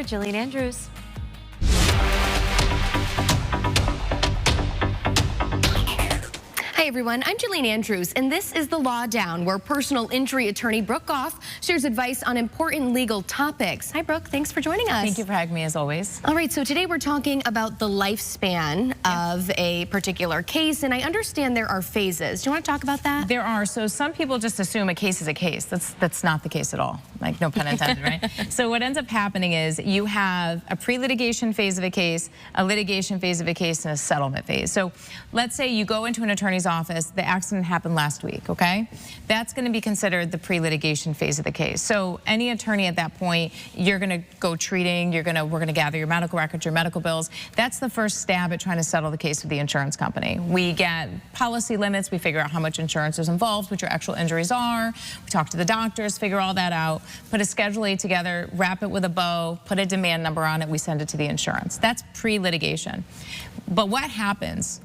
reporter Jillian Andrews. Hi everyone, I'm Jillian Andrews, and this is The Law Down, where personal injury attorney Brooke Goff shares advice on important legal topics. Hi Brooke, thanks for joining us. Thank you for having me as always. All right, so today we're talking about the lifespan of a particular case, and I understand there are phases. Do you want to talk about that? There are. So some people just assume a case is a case. That's not the case at all. Like, no pun intended, right? So what ends up happening is you have a pre-litigation phase of a case, a litigation phase of a case, and a settlement phase. So let's say you go into an attorney's office, the accident happened last week, okay? That's going to be considered the pre-litigation phase of the case. So any attorney at that point, you're going to go treating, we're going to gather your medical records, your medical bills. That's the first stab at trying to settle the case with the insurance company. We get policy limits, we figure out how much insurance is involved, what your actual injuries are, we talk to the doctors, figure all that out, put a Schedule A together, wrap it with a bow, put a demand number on it, we send it to the insurance. That's pre-litigation. But what happens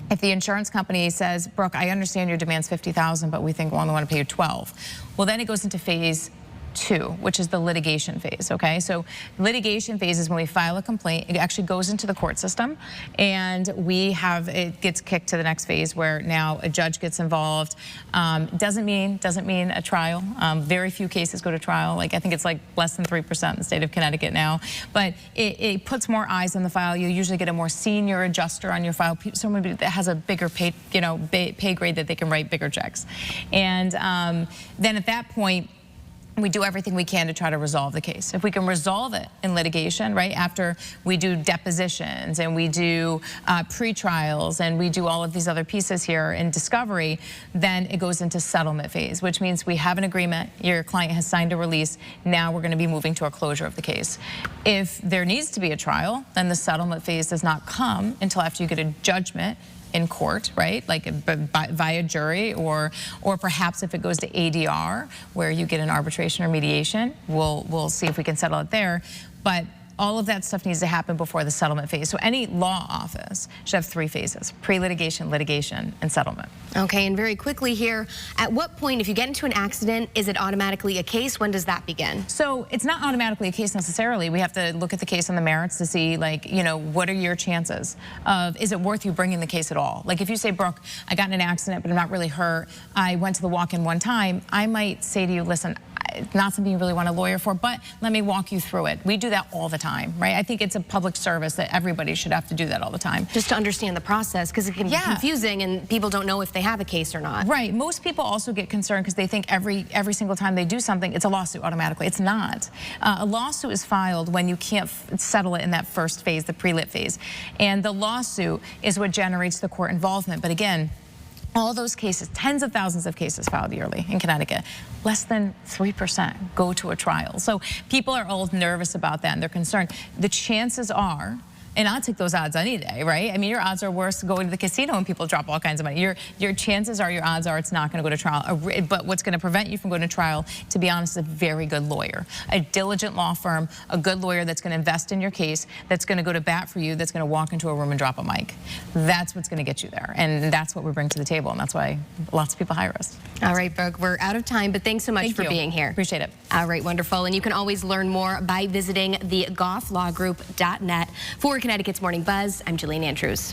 if the insurance company says, Brooke, I understand your demand's $50,000, but we think we only want to pay you 12? Well, then it goes into phase 2, which is the litigation phase, okay? So litigation phase is when we file a complaint. It actually goes into the court system, and it gets kicked to the next phase where now a judge gets involved. Doesn't mean a trial. Very few cases go to trial. Like, I think it's like less than 3% in the state of Connecticut now. But it puts more eyes on the file. You usually get a more senior adjuster on your file, someone that has a bigger pay grade that they can write bigger checks. And then at that point, we do everything we can to try to resolve the case. If we can resolve it in litigation, right, after we do depositions and we do pre-trials and we do all of these other pieces here in discovery, then it goes into settlement phase, which means we have an agreement, your client has signed a release, now we're gonna be moving to a closure of the case. If there needs to be a trial, then the settlement phase does not come until after you get a judgment in court, right? Like via jury, or perhaps if it goes to ADR, where you get an arbitration or mediation, we'll see if we can settle it there. But all of that stuff needs to happen before the settlement phase. So any law office should have 3 phases: pre-litigation, litigation, and settlement. Okay, and very quickly here, at what point, if you get into an accident, is it automatically a case? When does that begin? So it's not automatically a case necessarily. We have to look at the case on the merits to see, like, you know, what are your chances of, is it worth you bringing the case at all? Like, if you say, Brooke, I got in an accident, but I'm not really hurt, I went to the walk-in one time, I might say to you, listen, it's not something you really want a lawyer for, but let me walk you through it. We do that all the time, right? I think it's a public service that everybody should have to do that all the time. Just to understand the process, because it can be confusing and people don't know if they have a case or not. Right. Most people also get concerned because they think every single time they do something, it's a lawsuit automatically. It's not. A lawsuit is filed when you can't settle it in that first phase, the pre-lit phase. And the lawsuit is what generates the court involvement. But again, all those cases, tens of thousands of cases filed yearly in Connecticut, less than 3% go to a trial. So people are all nervous about that and they're concerned. The chances are, and I'll take those odds any day, right? I mean, your odds are worse going to the casino and people drop all kinds of money. Your chances are, your odds are it's not going to go to trial. But what's going to prevent you from going to trial, to be honest, is a very good lawyer. A diligent law firm, a good lawyer that's going to invest in your case, that's going to go to bat for you, that's going to walk into a room and drop a mic. That's what's going to get you there. And that's what we bring to the table. And that's why lots of people hire us. All right, Brooke, we're out of time, but thanks so much for being here. Appreciate it. All right, wonderful. And you can always learn more by visiting the gofflawgroup.net. For Connecticut's Morning Buzz, I'm Jillian Andrews.